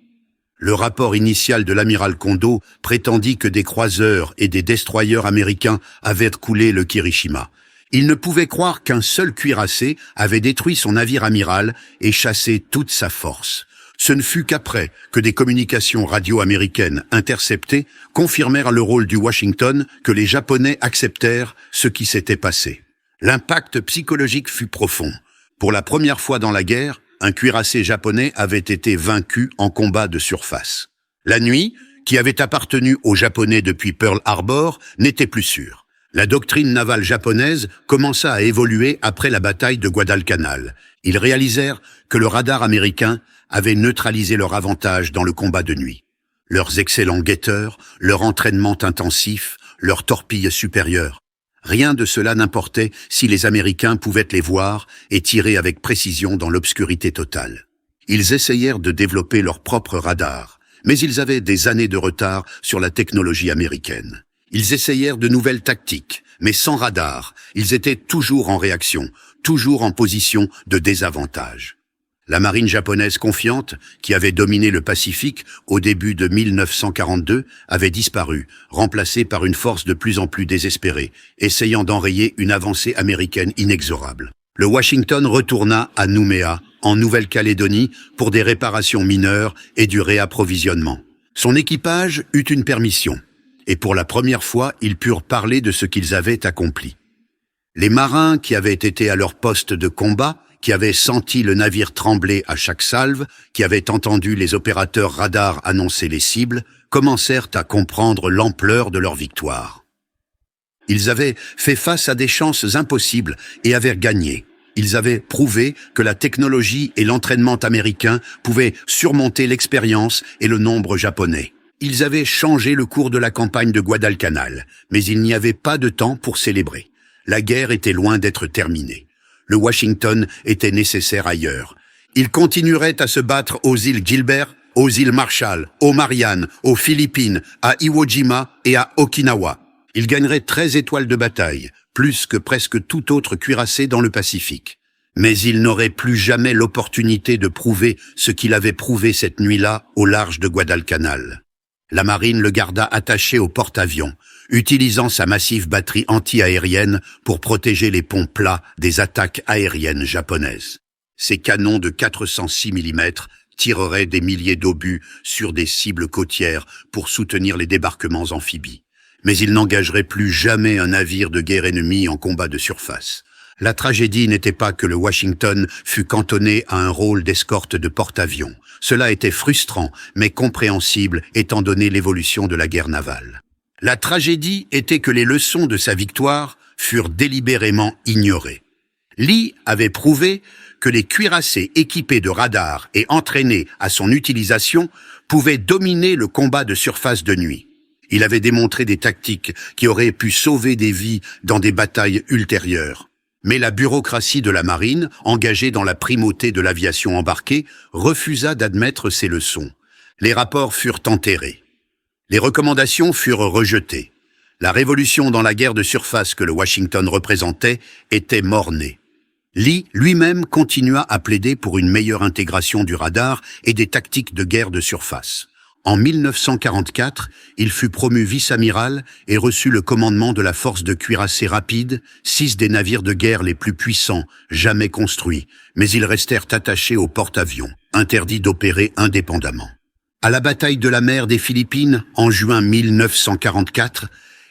A: Le rapport initial de l'amiral Kondo prétendit que des croiseurs et des destroyers américains avaient coulé le Kirishima. Il ne pouvait croire qu'un seul cuirassé avait détruit son navire amiral et chassé toute sa force. Ce ne fut qu'après que des communications radio américaines interceptées confirmèrent le rôle du Washington que les Japonais acceptèrent ce qui s'était passé. L'impact psychologique fut profond. Pour la première fois dans la guerre, un cuirassé japonais avait été vaincu en combat de surface. La nuit, qui avait appartenu aux Japonais depuis Pearl Harbor, n'était plus sûre. La doctrine navale japonaise commença à évoluer après la bataille de Guadalcanal. Ils réalisèrent que le radar américain avait neutralisé leur avantage dans le combat de nuit. Leurs excellents guetteurs, leur entraînement intensif, leurs torpilles supérieures. Rien de cela n'importait si les Américains pouvaient les voir et tirer avec précision dans l'obscurité totale. Ils essayèrent de développer leur propre radar, mais ils avaient des années de retard sur la technologie américaine. Ils essayèrent de nouvelles tactiques, mais sans radar, ils étaient toujours en réaction, toujours en position de désavantage. La marine japonaise confiante, qui avait dominé le Pacifique au début de 1942, avait disparu, remplacée par une force de plus en plus désespérée, essayant d'enrayer une avancée américaine inexorable. Le Washington retourna à Nouméa, en Nouvelle-Calédonie, pour des réparations mineures et du réapprovisionnement. Son équipage eut une permission, et pour la première fois, ils purent parler de ce qu'ils avaient accompli. Les marins qui avaient été à leur poste de combat, qui avaient senti le navire trembler à chaque salve, qui avaient entendu les opérateurs radars annoncer les cibles, commencèrent à comprendre l'ampleur de leur victoire. Ils avaient fait face à des chances impossibles et avaient gagné. Ils avaient prouvé que la technologie et l'entraînement américain pouvaient surmonter l'expérience et le nombre japonais. Ils avaient changé le cours de la campagne de Guadalcanal, mais il n'y avait pas de temps pour célébrer. La guerre était loin d'être terminée. Le Washington était nécessaire ailleurs. Il continuerait à se battre aux îles Gilbert, aux îles Marshall, aux Mariannes, aux Philippines, à Iwo Jima et à Okinawa. Il gagnerait 13 étoiles de bataille, plus que presque tout autre cuirassé dans le Pacifique. Mais il n'aurait plus jamais l'opportunité de prouver ce qu'il avait prouvé cette nuit-là au large de Guadalcanal. La marine le garda attaché au porte-avions, utilisant sa massive batterie anti-aérienne pour protéger les ponts plats des attaques aériennes japonaises. Ses canons de 406 mm tireraient des milliers d'obus sur des cibles côtières pour soutenir les débarquements amphibies. Mais il n'engagerait plus jamais un navire de guerre ennemi en combat de surface. La tragédie n'était pas que le Washington fût cantonné à un rôle d'escorte de porte-avions. Cela était frustrant, mais compréhensible étant donné l'évolution de la guerre navale. La tragédie était que les leçons de sa victoire furent délibérément ignorées. Lee avait prouvé que les cuirassés équipés de radars et entraînés à son utilisation pouvaient dominer le combat de surface de nuit. Il avait démontré des tactiques qui auraient pu sauver des vies dans des batailles ultérieures. Mais la bureaucratie de la marine, engagée dans la primauté de l'aviation embarquée, refusa d'admettre ces leçons. Les rapports furent enterrés. Les recommandations furent rejetées. La révolution dans la guerre de surface que le Washington représentait était mort-née. Lee lui-même continua à plaider pour une meilleure intégration du radar et des tactiques de guerre de surface. En 1944, il fut promu vice-amiral et reçut le commandement de la force de cuirassés rapides, 6 des navires de guerre les plus puissants jamais construits, mais ils restèrent attachés aux porte-avions, interdits d'opérer indépendamment. À la bataille de la mer des Philippines, en juin 1944,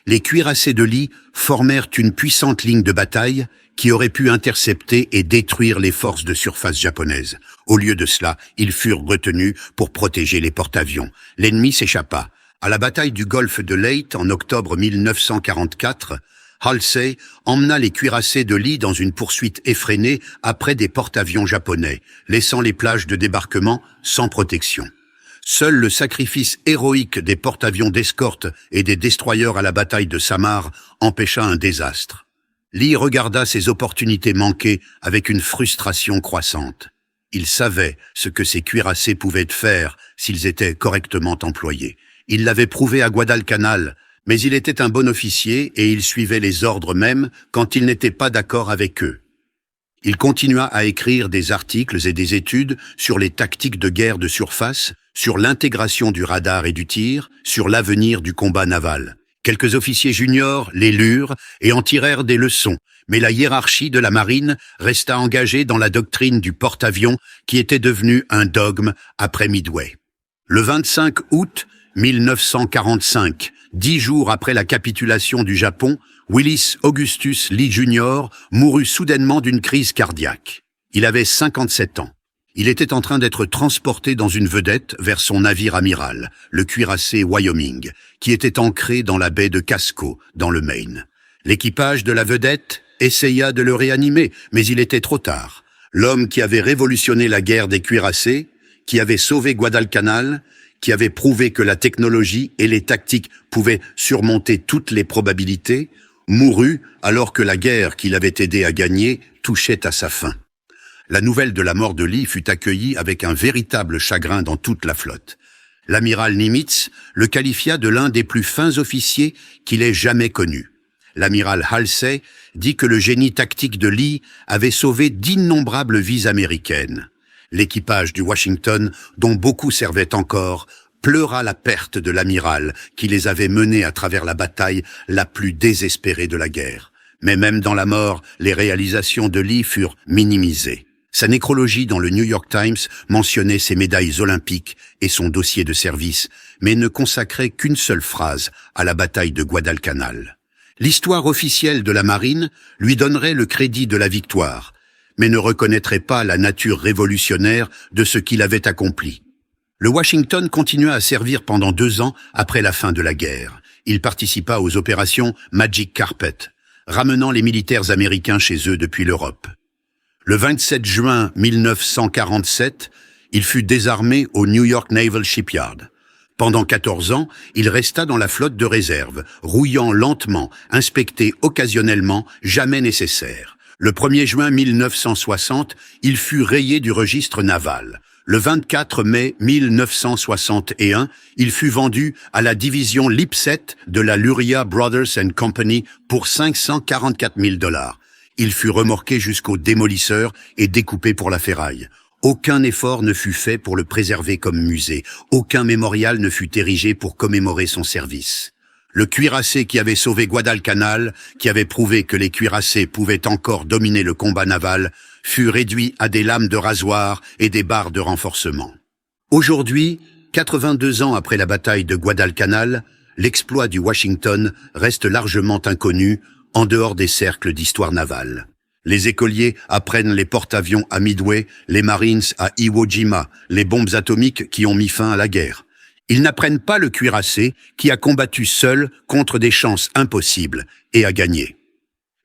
A: les cuirassés de Lee formèrent une puissante ligne de bataille qui aurait pu intercepter et détruire les forces de surface japonaises. Au lieu de cela, ils furent retenus pour protéger les porte-avions. L'ennemi s'échappa. À la bataille du golfe de Leyte en octobre 1944, Halsey emmena les cuirassés de Lee dans une poursuite effrénée après des porte-avions japonais, laissant les plages de débarquement sans protection. Seul le sacrifice héroïque des porte-avions d'escorte et des destroyers à la bataille de Samar empêcha un désastre. Lee regarda ses opportunités manquées avec une frustration croissante. Il savait ce que ces cuirassés pouvaient faire s'ils étaient correctement employés. Il l'avait prouvé à Guadalcanal, mais il était un bon officier et il suivait les ordres même quand il n'était pas d'accord avec eux. Il continua à écrire des articles et des études sur les tactiques de guerre de surface, sur l'intégration du radar et du tir, sur l'avenir du combat naval. Quelques officiers juniors les lurent et en tirèrent des leçons, mais la hiérarchie de la marine resta engagée dans la doctrine du porte-avions qui était devenue un dogme après Midway. Le 25 août 1945, 10 jours après la capitulation du Japon, Willis Augustus Lee Jr. mourut soudainement d'une crise cardiaque. Il avait 57 ans. Il était en train d'être transporté dans une vedette vers son navire amiral, le cuirassé Wyoming, qui était ancré dans la baie de Casco, dans le Maine. L'équipage de la vedette essaya de le réanimer, mais il était trop tard. L'homme qui avait révolutionné la guerre des cuirassés, qui avait sauvé Guadalcanal, qui avait prouvé que la technologie et les tactiques pouvaient surmonter toutes les probabilités, mourut alors que la guerre qu'il avait aidé à gagner touchait à sa fin. La nouvelle de la mort de Lee fut accueillie avec un véritable chagrin dans toute la flotte. L'amiral Nimitz le qualifia de l'un des plus fins officiers qu'il ait jamais connu. L'amiral Halsey dit que le génie tactique de Lee avait sauvé d'innombrables vies américaines. L'équipage du Washington, dont beaucoup servaient encore, pleura la perte de l'amiral qui les avait menés à travers la bataille la plus désespérée de la guerre. Mais même dans la mort, les réalisations de Lee furent minimisées. Sa nécrologie dans le New York Times mentionnait ses médailles olympiques et son dossier de service, mais ne consacrait qu'une seule phrase à la bataille de Guadalcanal. L'histoire officielle de la marine lui donnerait le crédit de la victoire, mais ne reconnaîtrait pas la nature révolutionnaire de ce qu'il avait accompli. Le Washington continua à servir pendant 2 ans après la fin de la guerre. Il participa aux opérations Magic Carpet, ramenant les militaires américains chez eux depuis l'Europe. Le 27 juin 1947, il fut désarmé au New York Naval Shipyard. Pendant 14 ans, il resta dans la flotte de réserve, rouillant lentement, inspecté occasionnellement, jamais nécessaire. Le 1er juin 1960, il fut rayé du registre naval. Le 24 mai 1961, il fut vendu à la division Lipset de la Luria Brothers and Company pour $544 000. Il fut remorqué jusqu'au démolisseur et découpé pour la ferraille. Aucun effort ne fut fait pour le préserver comme musée. Aucun mémorial ne fut érigé pour commémorer son service. Le cuirassé qui avait sauvé Guadalcanal, qui avait prouvé que les cuirassés pouvaient encore dominer le combat naval, fut réduit à des lames de rasoir et des barres de renforcement. Aujourd'hui, 82 ans après la bataille de Guadalcanal, l'exploit du Washington reste largement inconnu en dehors des cercles d'histoire navale. Les écoliers apprennent les porte-avions à Midway, les Marines à Iwo Jima, les bombes atomiques qui ont mis fin à la guerre. Ils n'apprennent pas le cuirassé qui a combattu seul contre des chances impossibles et a gagné.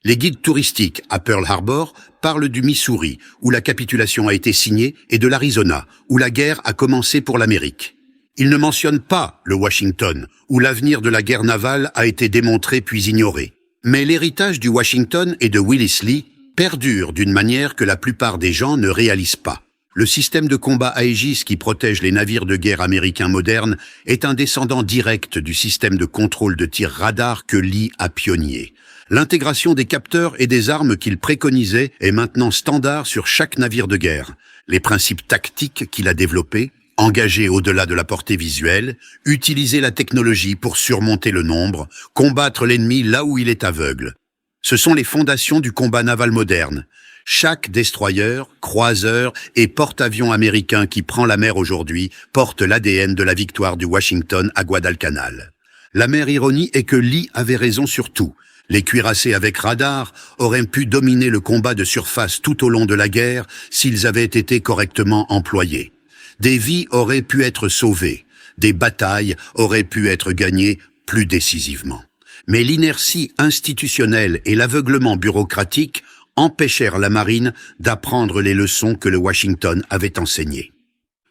A: Les guides touristiques à Pearl Harbor parlent du Missouri, où la capitulation a été signée, et de l'Arizona, où la guerre a commencé pour l'Amérique. Ils ne mentionnent pas le Washington, où l'avenir de la guerre navale a été démontré puis ignoré. Mais l'héritage du Washington et de Willis Lee perdure d'une manière que la plupart des gens ne réalisent pas. Le système de combat Aegis qui protège les navires de guerre américains modernes est un descendant direct du système de contrôle de tir radar que Lee a pionnier. L'intégration des capteurs et des armes qu'il préconisait est maintenant standard sur chaque navire de guerre. Les principes tactiques qu'il a développés, engager au-delà de la portée visuelle, utiliser la technologie pour surmonter le nombre, combattre l'ennemi là où il est aveugle. Ce sont les fondations du combat naval moderne. Chaque destroyer, croiseur et porte-avions américain qui prend la mer aujourd'hui porte l'ADN de la victoire du Washington à Guadalcanal. La mère ironie est que Lee avait raison sur tout. Les cuirassés avec radar auraient pu dominer le combat de surface tout au long de la guerre s'ils avaient été correctement employés. Des vies auraient pu être sauvées, des batailles auraient pu être gagnées plus décisivement. Mais l'inertie institutionnelle et l'aveuglement bureaucratique empêchèrent la marine d'apprendre les leçons que le Washington avait enseignées.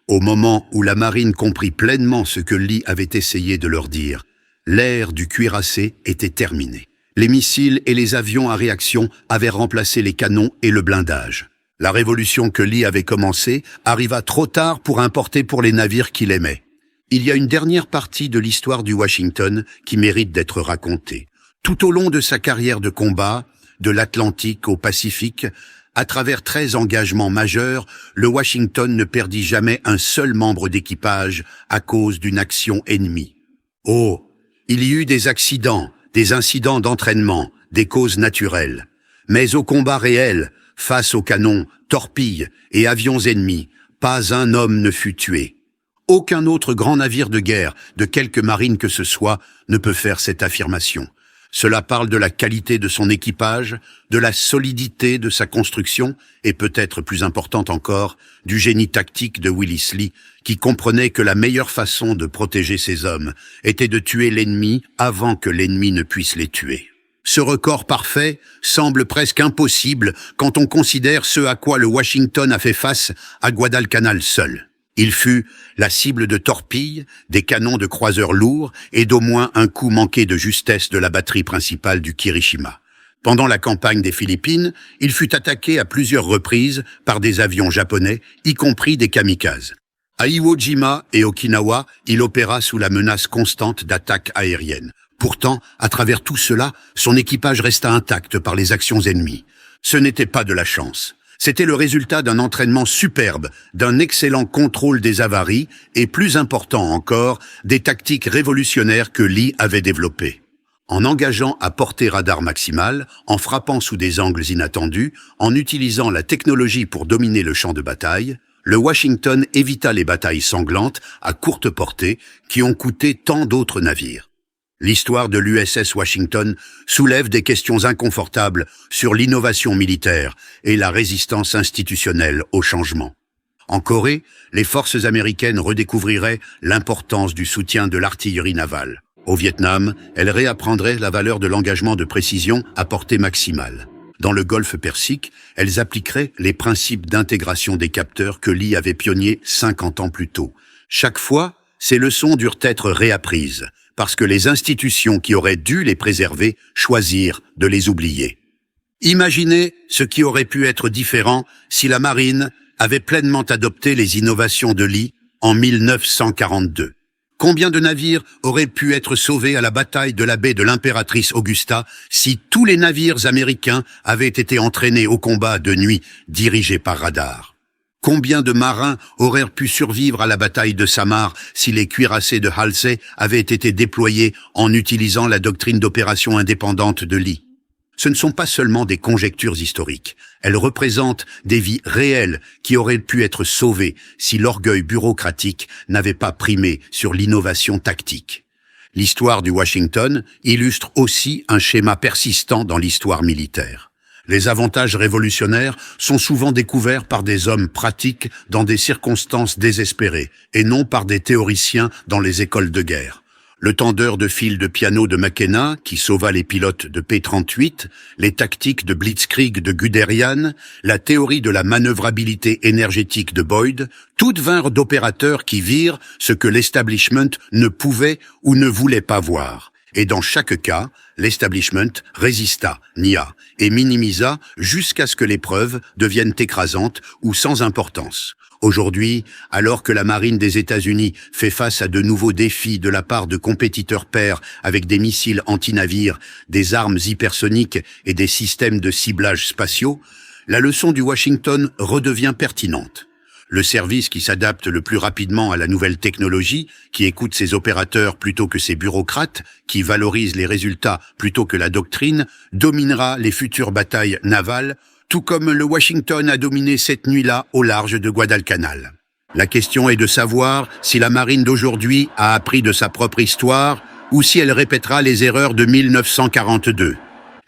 A: Au moment où la marine comprit pleinement ce que Lee avait essayé de leur dire, l'ère du cuirassé était terminée. Les missiles et les avions à réaction avaient remplacé les canons et le blindage. La révolution que Lee avait commencée arriva trop tard pour importer pour les navires qu'il aimait. Il y a une dernière partie de l'histoire du Washington qui mérite d'être racontée. Tout au long de sa carrière de combat, de l'Atlantique au Pacifique, à travers 13 engagements majeurs, le Washington ne perdit jamais un seul membre d'équipage à cause d'une action ennemie. Oh, il y eut des accidents, des incidents d'entraînement, des causes naturelles. Mais au combat réel, face aux canons, torpilles et avions ennemis, pas un homme ne fut tué. Aucun autre grand navire de guerre, de quelque marine que ce soit, ne peut faire cette affirmation. Cela parle de la qualité de son équipage, de la solidité de sa construction et peut-être plus important encore, du génie tactique de Willis Lee, qui comprenait que la meilleure façon de protéger ses hommes était de tuer l'ennemi avant que l'ennemi ne puisse les tuer. Ce record parfait semble presque impossible quand on considère ce à quoi le Washington a fait face à Guadalcanal seul. Il fut la cible de torpilles, des canons de croiseurs lourds et d'au moins un coup manqué de justesse de la batterie principale du Kirishima. Pendant la campagne des Philippines, il fut attaqué à plusieurs reprises par des avions japonais, y compris des kamikazes. À Iwo Jima et Okinawa, il opéra sous la menace constante d'attaques aériennes. Pourtant, à travers tout cela, son équipage resta intact par les actions ennemies. Ce n'était pas de la chance. C'était le résultat d'un entraînement superbe, d'un excellent contrôle des avaries et, plus important encore, des tactiques révolutionnaires que Lee avait développées. En engageant à portée radar maximale, en frappant sous des angles inattendus, en utilisant la technologie pour dominer le champ de bataille, le Washington évita les batailles sanglantes à courte portée qui ont coûté tant d'autres navires. L'histoire de l'USS Washington soulève des questions inconfortables sur l'innovation militaire et la résistance institutionnelle au changement. En Corée, les forces américaines redécouvriraient l'importance du soutien de l'artillerie navale. Au Vietnam, elles réapprendraient la valeur de l'engagement de précision à portée maximale. Dans le Golfe Persique, elles appliqueraient les principes d'intégration des capteurs que Lee avait pionniers 50 ans plus tôt. Chaque fois, ces leçons durent être réapprises, parce que les institutions qui auraient dû les préserver choisirent de les oublier. Imaginez ce qui aurait pu être différent si la marine avait pleinement adopté les innovations de Lee en 1942. Combien de navires auraient pu être sauvés à la bataille de la baie de l'Impératrice Augusta si tous les navires américains avaient été entraînés au combat de nuit dirigés par radar? Combien de marins auraient pu survivre à la bataille de Samar si les cuirassés de Halsey avaient été déployés en utilisant la doctrine d'opération indépendante de Lee? Ce ne sont pas seulement des conjectures historiques. Elles représentent des vies réelles qui auraient pu être sauvées si l'orgueil bureaucratique n'avait pas primé sur l'innovation tactique. L'histoire du Washington illustre aussi un schéma persistant dans l'histoire militaire. Les avantages révolutionnaires sont souvent découverts par des hommes pratiques dans des circonstances désespérées, et non par des théoriciens dans les écoles de guerre. Le tendeur de fil de piano de McKenna, qui sauva les pilotes de P-38, les tactiques de Blitzkrieg de Guderian, la théorie de la manœuvrabilité énergétique de Boyd, toutes vinrent d'opérateurs qui virent ce que l'establishment ne pouvait ou ne voulait pas voir. Et dans chaque cas, l'establishment résista, nia et minimisa jusqu'à ce que les preuves deviennent écrasantes ou sans importance. Aujourd'hui, alors que la marine des États-Unis fait face à de nouveaux défis de la part de compétiteurs pairs avec des missiles anti-navires, des armes hypersoniques et des systèmes de ciblage spatiaux, la leçon du Washington redevient pertinente. Le service qui s'adapte le plus rapidement à la nouvelle technologie, qui écoute ses opérateurs plutôt que ses bureaucrates, qui valorise les résultats plutôt que la doctrine, dominera les futures batailles navales, tout comme le Washington a dominé cette nuit-là au large de Guadalcanal. La question est de savoir si la marine d'aujourd'hui a appris de sa propre histoire ou si elle répétera les erreurs de 1942.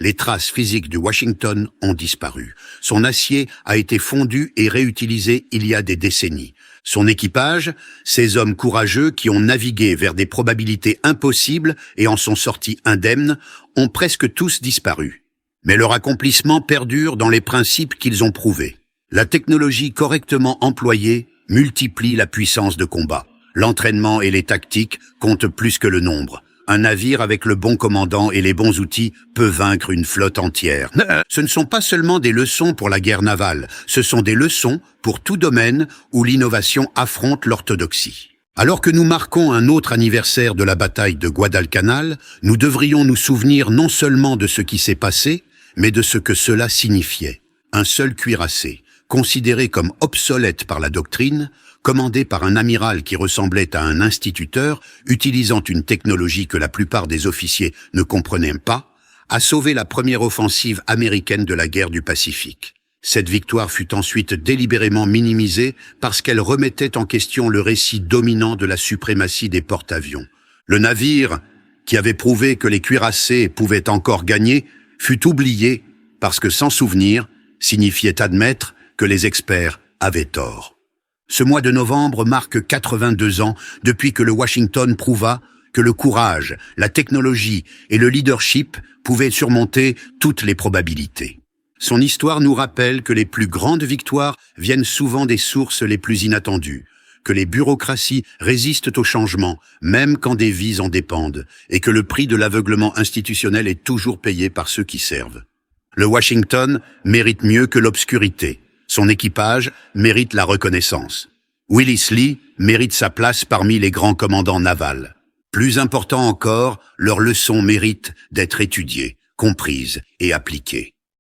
A: Les traces physiques du Washington ont disparu. Son acier a été fondu et réutilisé il y a des décennies. Son équipage, ces hommes courageux qui ont navigué vers des probabilités impossibles et en sont sortis indemnes, ont presque tous disparu. Mais leur accomplissement perdure dans les principes qu'ils ont prouvés. La technologie correctement employée multiplie la puissance de combat. L'entraînement et les tactiques comptent plus que le nombre. Un navire avec le bon commandant et les bons outils peut vaincre une flotte entière. Ce ne sont pas seulement des leçons pour la guerre navale, ce sont des leçons pour tout domaine où l'innovation affronte l'orthodoxie. Alors que nous marquons un autre anniversaire de la bataille de Guadalcanal, nous devrions nous souvenir non seulement de ce qui s'est passé, mais de ce que cela signifiait. Un seul cuirassé, considéré comme obsolète par la doctrine, commandé par un amiral qui ressemblait à un instituteur, utilisant une technologie que la plupart des officiers ne comprenaient pas, a sauvé la première offensive américaine de la guerre du Pacifique. Cette victoire fut ensuite délibérément minimisée parce qu'elle remettait en question le récit dominant de la suprématie des porte-avions. Le navire, qui avait prouvé que les cuirassés pouvaient encore gagner, fut oublié parce que s'en souvenir signifiait admettre que les experts avaient tort. Ce mois de novembre marque 82 ans depuis que le Washington prouva que le courage, la technologie et le leadership pouvaient surmonter toutes les probabilités. Son histoire nous rappelle que les plus grandes victoires viennent souvent des sources les plus inattendues, que les bureaucraties résistent au changement, même quand des vies en dépendent, et que le prix de l'aveuglement institutionnel est toujours payé par ceux qui servent. Le Washington mérite mieux que l'obscurité. Son équipage mérite la reconnaissance. Willis Lee mérite sa place parmi les grands commandants navals. Plus important encore, leurs leçons méritent d'être étudiées, comprises et appliquées.